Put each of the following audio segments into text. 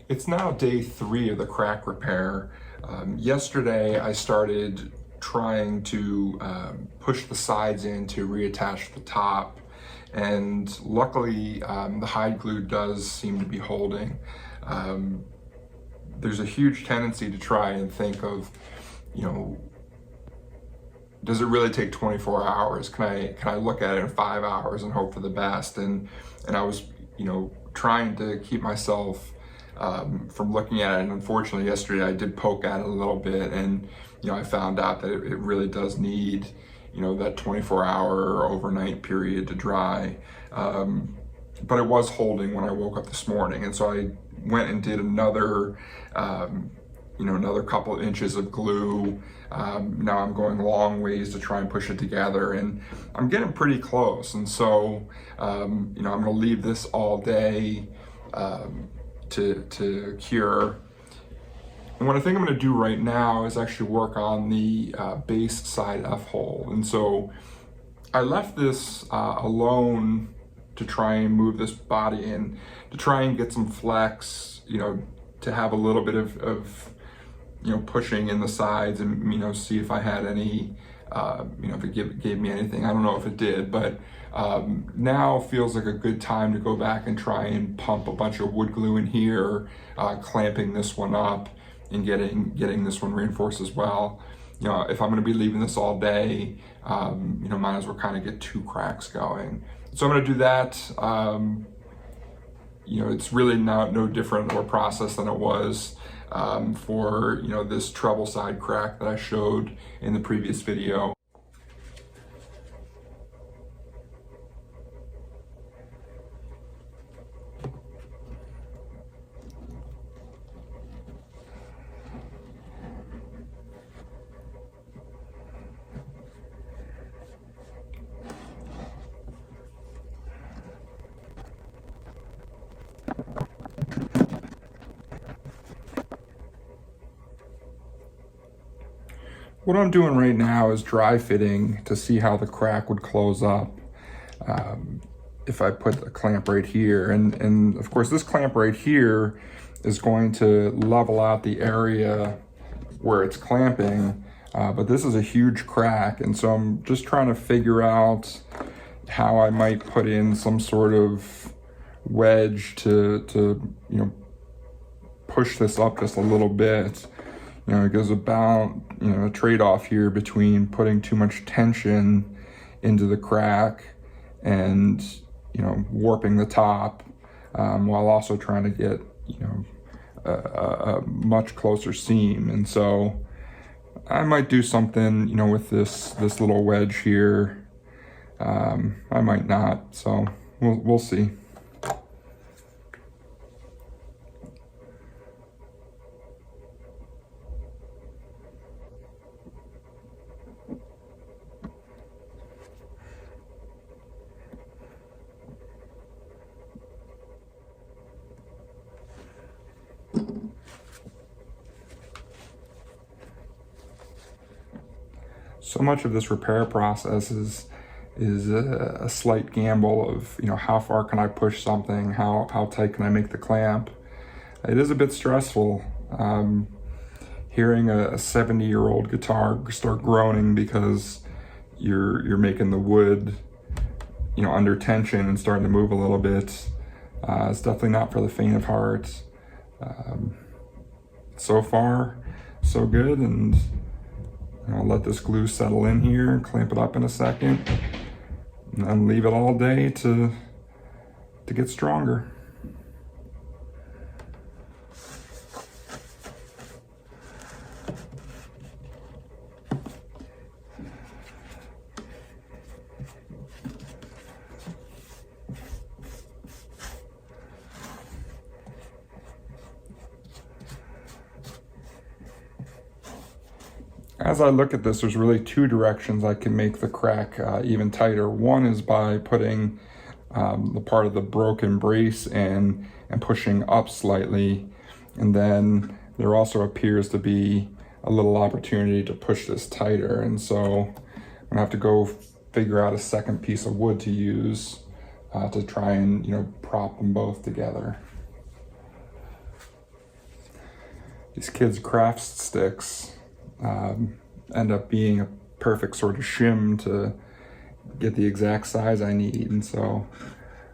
It's now day 3 of the crack repair. Yesterday I started trying to push the sides in to reattach the top, and luckily the hide glue does seem to be holding. There's a huge tendency to try and think of, does it really take 24 hours? Can I look at it in 5 hours and hope for the best? And I was, trying to keep myself from looking at it. And unfortunately, yesterday I did poke at it a little bit, and I found out that it really does need, that 24-hour or overnight period to dry. But it was holding when I woke up this morning, and so I went and did another, another couple of inches of glue. Now I'm going long ways to try and push it together, and I'm getting pretty close. And so, I'm going to leave this all day to cure. And what I think I'm going to do right now is actually work on the base side F-hole. And so I left this alone to try and move this body in, to try and get some flex, to have a little bit of pushing in the sides, and see if I had any, if it gave me anything. I don't know if it did, but now feels like a good time to go back and try and pump a bunch of wood glue in here, clamping this one up and getting this one reinforced as well. If I'm going to be leaving this all day, might as well kind of get 2 cracks going. So I'm going to do that. It's really no different of a process than it was for this treble side crack that I showed in the previous video. What I'm doing right now is dry fitting to see how the crack would close up if I put the clamp right here. And of course this clamp right here is going to level out the area where it's clamping, but this is a huge crack, and so I'm just trying to figure out how I might put in some sort of wedge to push this up just a little bit. It goes about, a trade-off here between putting too much tension into the crack and, warping the top, while also trying to get, a much closer seam. And so I might do something, with this little wedge here. I might not, so we'll see. So much of this repair process is a slight gamble of, how far can I push something? How tight can I make the clamp? It is a bit stressful. Hearing a 70-year-old guitar start groaning because you're making the wood, under tension and starting to move a little bit. It's definitely not for the faint of heart. So far, so good, and I'll let this glue settle in here and clamp it up in a second, and then leave it all day to get stronger. As I look at this, there's really 2 directions I can make the crack even tighter. One is by putting the part of the broken brace in and pushing up slightly. And then there also appears to be a little opportunity to push this tighter. And so I'm gonna have to go figure out a second piece of wood to use to try and, prop them both together. these kids' craft sticks end up being a perfect sort of shim to get the exact size I need. And so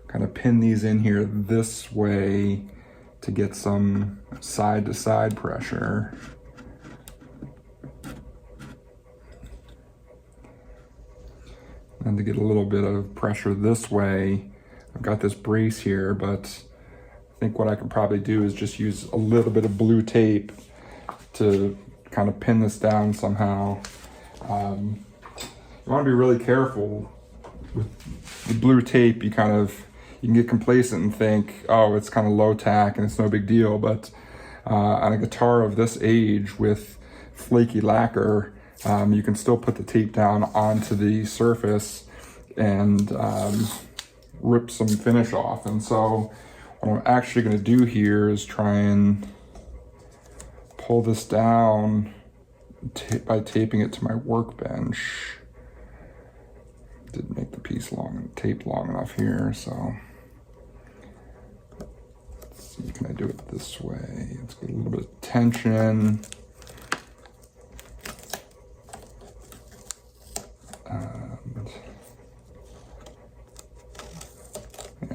kind of pin these in here this way to get some side to side pressure. And to get a little bit of pressure this way, I've got this brace here, but I think what I could probably do is just use a little bit of blue tape to kind of pin this down somehow. You want to be really careful with the blue tape. You can get complacent and think, oh, it's kind of low tack and it's no big deal. But on a guitar of this age with flaky lacquer, you can still put the tape down onto the surface and rip some finish off. And so what I'm actually going to do here is try and pull this down by taping it to my workbench. Didn't make the piece taped long enough here, so let's see, can I do it this way? Let's get a little bit of tension.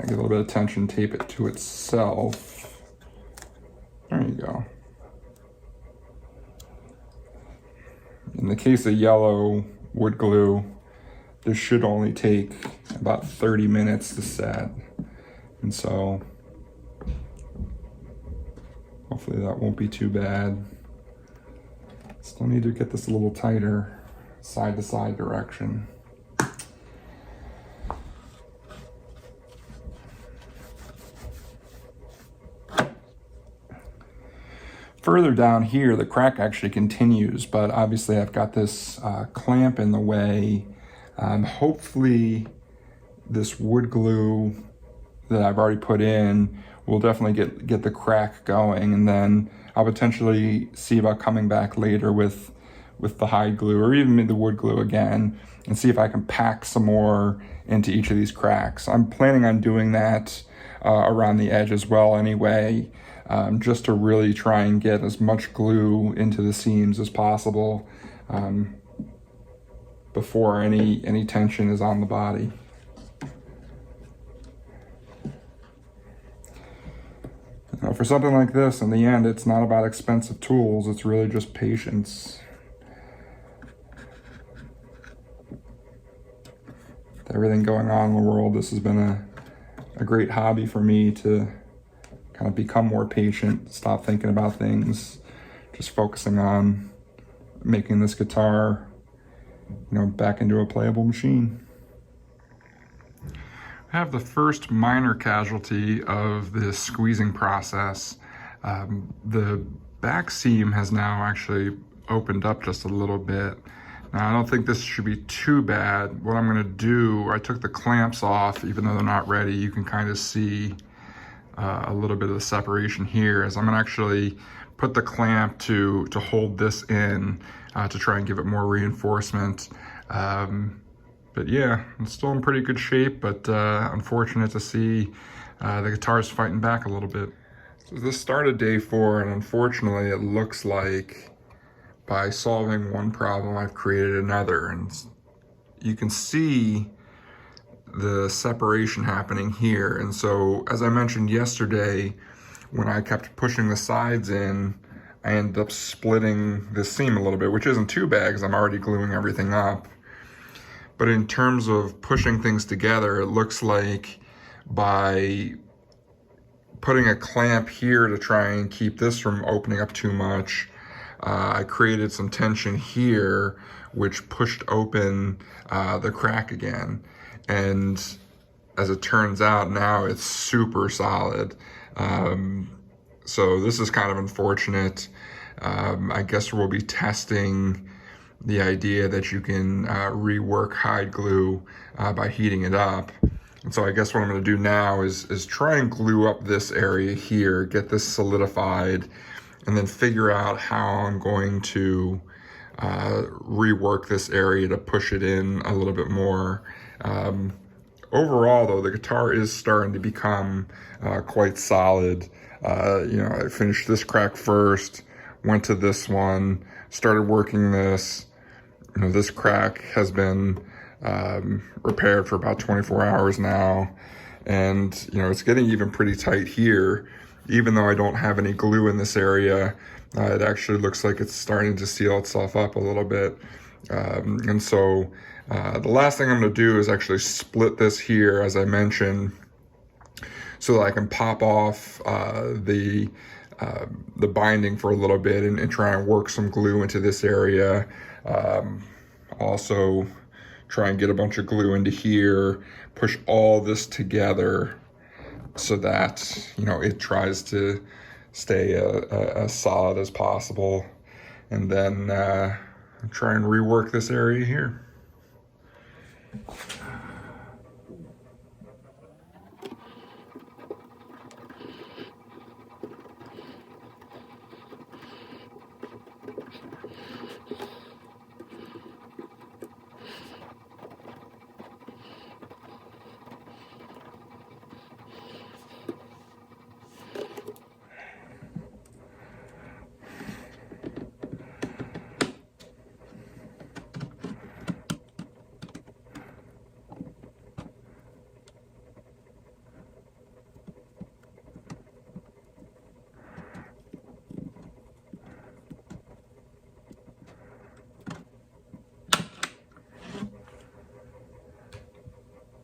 Get a little bit of tension, tape it to itself. There you go. In the case of yellow wood glue, this should only take about 30 minutes to set. And so hopefully that won't be too bad. Still need to get this a little tighter, side to side direction. Further down here, the crack actually continues, but obviously I've got this clamp in the way. Hopefully this wood glue that I've already put in will definitely get the crack going, and then I'll potentially see about coming back later with the hide glue or even the wood glue again and see if I can pack some more into each of these cracks. I'm planning on doing that around the edge as well anyway. Just to really try and get as much glue into the seams as possible before any tension is on the body. Now, for something like this, in the end, it's not about expensive tools, it's really just patience. With everything going on in the world, this has been a great hobby for me to kind of become more patient, stop thinking about things, just focusing on making this guitar, back into a playable machine. I have the first minor casualty of this squeezing process. The back seam has now actually opened up just a little bit. Now, I don't think this should be too bad. What I'm gonna do, I took the clamps off, even though they're not ready. You can kind of see a little bit of the separation here, as I'm gonna actually put the clamp to hold this in to try and give it more reinforcement. But yeah, it's still in pretty good shape, but unfortunate to see the guitar's fighting back a little bit. So this started day 4, and unfortunately it looks like by solving one problem, I've created another. And you can see the separation happening here. And so, as I mentioned yesterday, when I kept pushing the sides in, I ended up splitting the seam a little bit, which isn't too bad because I'm already gluing everything up. But in terms of pushing things together, it looks like by putting a clamp here to try and keep this from opening up too much, I created some tension here, which pushed open the crack again. And as it turns out, now it's super solid. So this is kind of unfortunate. I guess we'll be testing the idea that you can rework hide glue by heating it up. And so I guess what I'm gonna do now is try and glue up this area here, get this solidified, and then figure out how I'm going to rework this area to push it in a little bit more. Overall though, the guitar is starting to become quite solid. I finished this crack first, went to this one, started working this. You know, this crack has been repaired for about 24 hours now. And, you know, it's getting even pretty tight here. Even though I don't have any glue in this area, it actually looks like it's starting to seal itself up a little bit. And so the last thing I'm going to do is actually split this here, as I mentioned, so that I can pop off the binding for a little bit and try and work some glue into this area. Also try and get a bunch of glue into here, push all this together so that, you know, it tries to stay as solid as possible, and then try and rework this area here.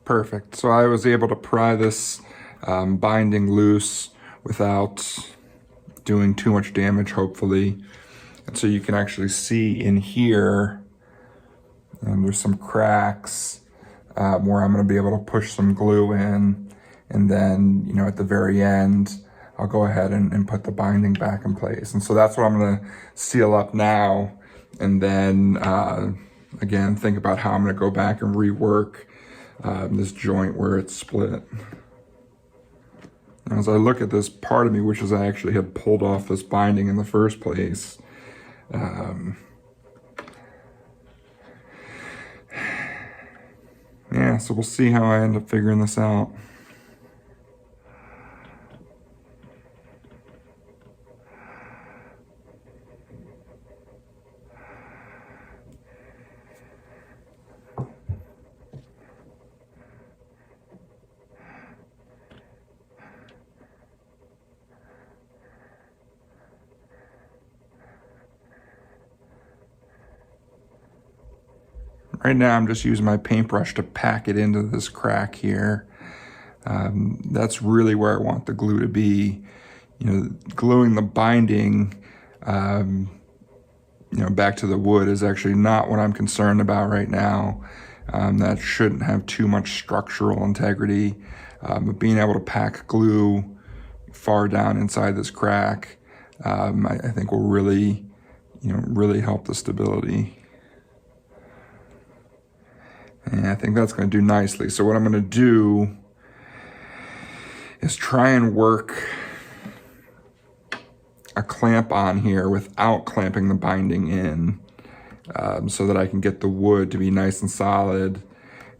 Perfect. So I was able to pry this binding loose without doing too much damage, hopefully. And so you can actually see in here, there's some cracks where I'm going to be able to push some glue in. And then, you know, at the very end, I'll go ahead and put the binding back in place. And so that's what I'm going to seal up now. And then, again, think about how I'm going to go back and rework this joint where it's split. And as I look at this part of me, which is I actually had pulled off this binding in the first place, yeah, so we'll see how I end up figuring this out. Right now I'm just using my paintbrush to pack it into this crack here. That's really where I want the glue to be. You know, gluing the binding, you know, back to the wood is actually not what I'm concerned about right now. That shouldn't have too much structural integrity. But being able to pack glue far down inside this crack, I think will really, you know, really help the stability. And I think that's going to do nicely. So what I'm going to do is try and work a clamp on here without clamping the binding in, so that I can get the wood to be nice and solid.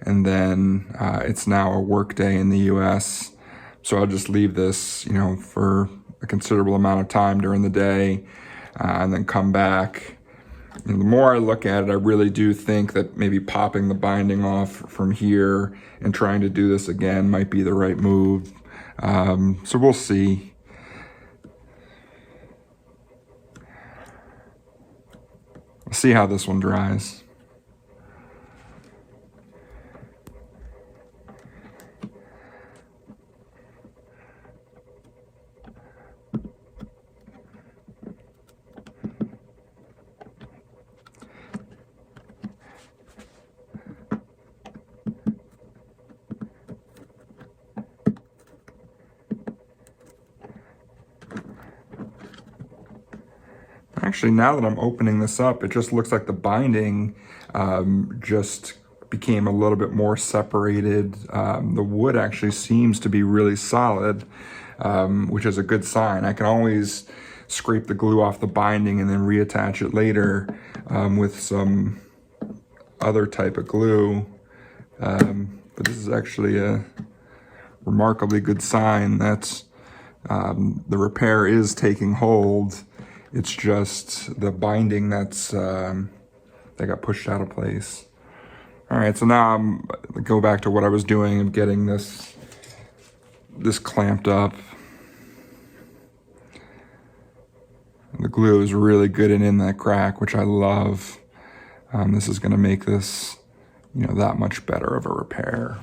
And then it's now a work day in the US, so I'll just leave this, you know, for a considerable amount of time during the day, and then come back. And the more I look at it, I really do think that maybe popping the binding off from here and trying to do this again might be the right move. So we'll see. We'll see how this one dries. Actually, now that I'm opening this up, it just looks like the binding just became a little bit more separated. The wood actually seems to be really solid, which is a good sign. I can always scrape the glue off the binding and then reattach it later with some other type of glue. But this is actually a remarkably good sign that the repair is taking hold. It's just the binding that's that got pushed out of place. All right, so now I'm go back to what I was doing of getting this clamped up. The glue is really good and in that crack, which I love. This is going to make this, that much better of a repair.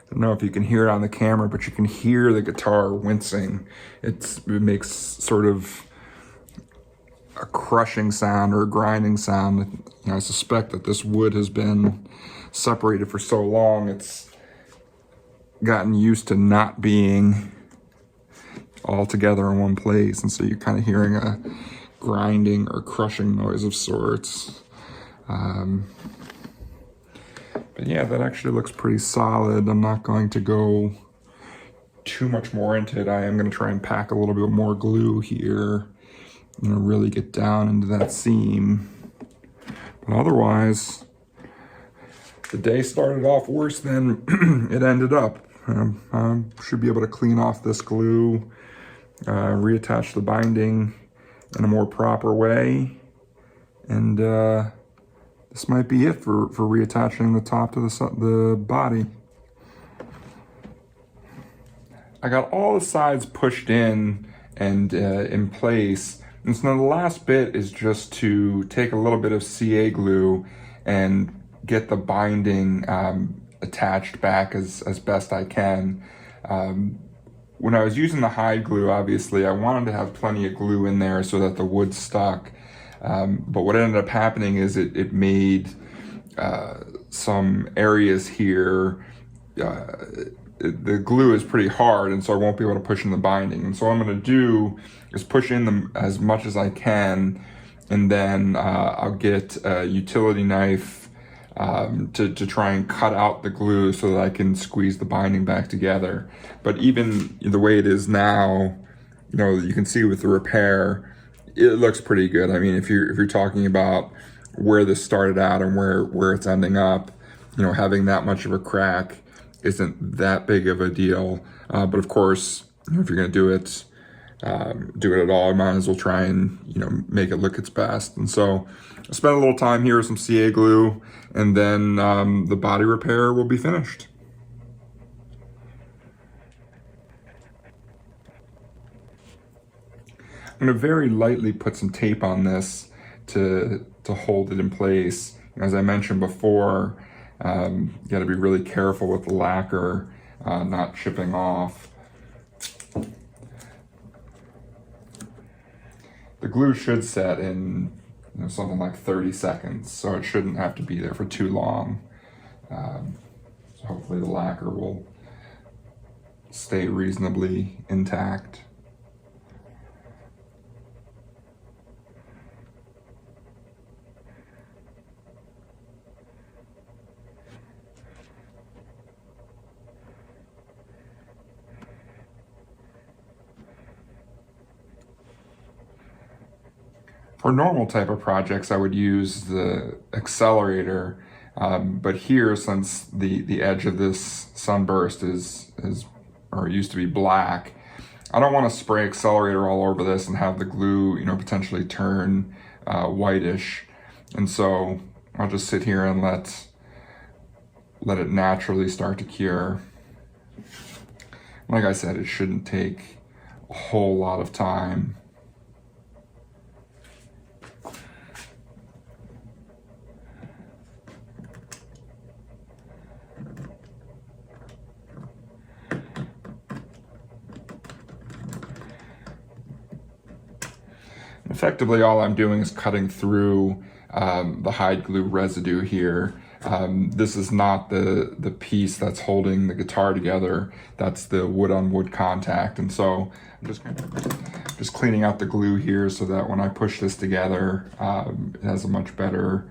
I don't know if you can hear it on the camera, but you can hear the guitar wincing. It makes sort of a crushing sound or a grinding sound. I suspect that this wood has been separated for so long, it's gotten used to not being all together in one place. And so you're kind of hearing a grinding or crushing noise of sorts. But yeah, that actually looks pretty solid. I'm not going to go too much more into it. I am going to try and pack a little bit more glue here, really get down into that seam. But otherwise, the day started off worse than it ended up. I should be able to clean off this glue, reattach the binding in a more proper way, and this might be it for reattaching the top to the body. I got all the sides pushed in and in place. And so now the last bit is just to take a little bit of CA glue and get the binding attached back as best I can. When I was using the hide glue, obviously, I wanted to have plenty of glue in there so that the wood stuck. But what ended up happening is it made some areas here, the glue is pretty hard, and so I won't be able to push in the binding. And so what I'm going to do is push in them as much as I can, and then I'll get a utility knife to try and cut out the glue so that I can squeeze the binding back together. But even the way it is now, you can see with the repair, it looks pretty good. I mean, if you're talking about where this started out and where it's ending up, having that much of a crack isn't that big of a deal. But of course, if you're going to do it at all, I might as well try and make it look its best. And so I spent a little time here with some CA glue, and then the body repair will be finished. I'm going to very lightly put some tape on this to hold it in place. As I mentioned before, you got to be really careful with the lacquer not chipping off. The glue should set in something like 30 seconds, so it shouldn't have to be there for too long. So hopefully the lacquer will stay reasonably intact. For normal type of projects, I would use the accelerator, but here, since the edge of this sunburst is or used to be black, I don't want to spray accelerator all over this and have the glue, potentially turn whitish. And so I'll just sit here and let it naturally start to cure. Like I said, it shouldn't take a whole lot of time. Effectively, all I'm doing is cutting through the hide glue residue here. This is not the piece that's holding the guitar together. That's the wood-on-wood contact. And so I'm just cleaning out the glue here so that when I push this together, it has a much better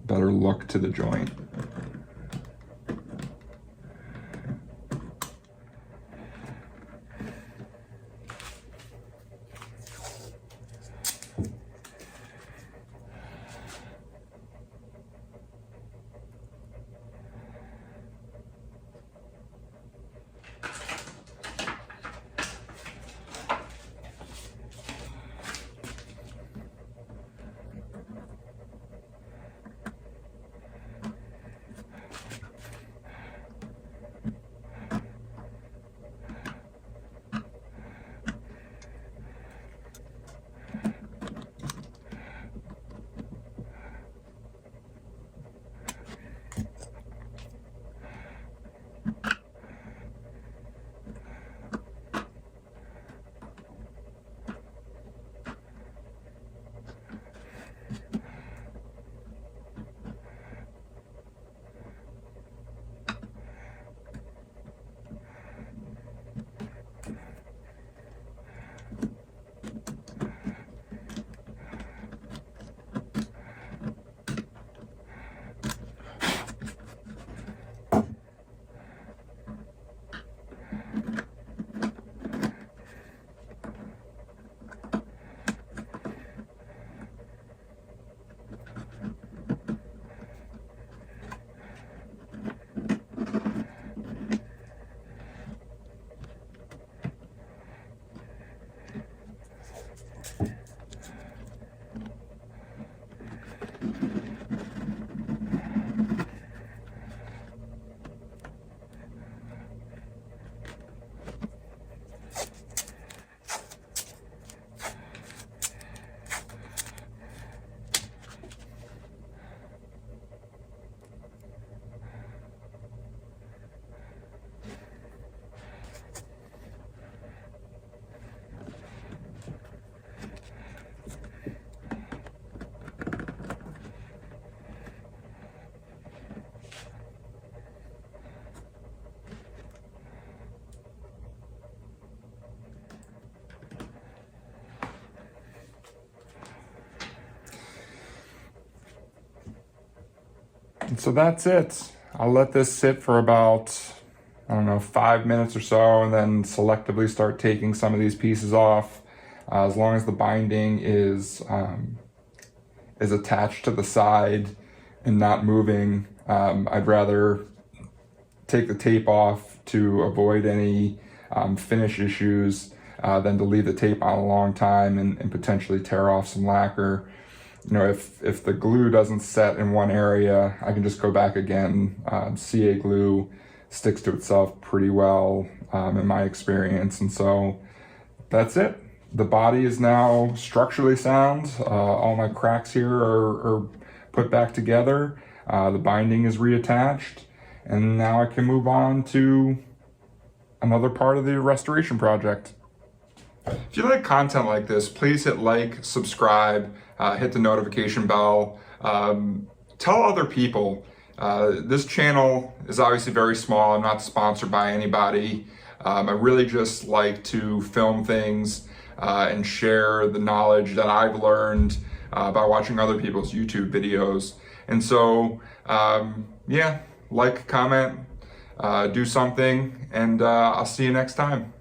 better look to the joint. And so that's it. I'll let this sit for about, I don't know, 5 minutes or so, and then selectively start taking some of these pieces off. As long as the binding is attached to the side and not moving, I'd rather take the tape off to avoid any finish issues than to leave the tape on a long time and potentially tear off some lacquer. You know, if the glue doesn't set in one area, I can just go back again. CA glue sticks to itself pretty well in my experience. And so that's it. The body is now structurally sound. All my cracks here are put back together. The binding is reattached. And now I can move on to another part of the restoration project. If you like content like this, please hit like, subscribe, hit the notification bell. Tell other people. This channel is obviously very small. I'm not sponsored by anybody. I really just like to film things and share the knowledge that I've learned by watching other people's YouTube videos. And so, yeah, like, comment, do something, and I'll see you next time.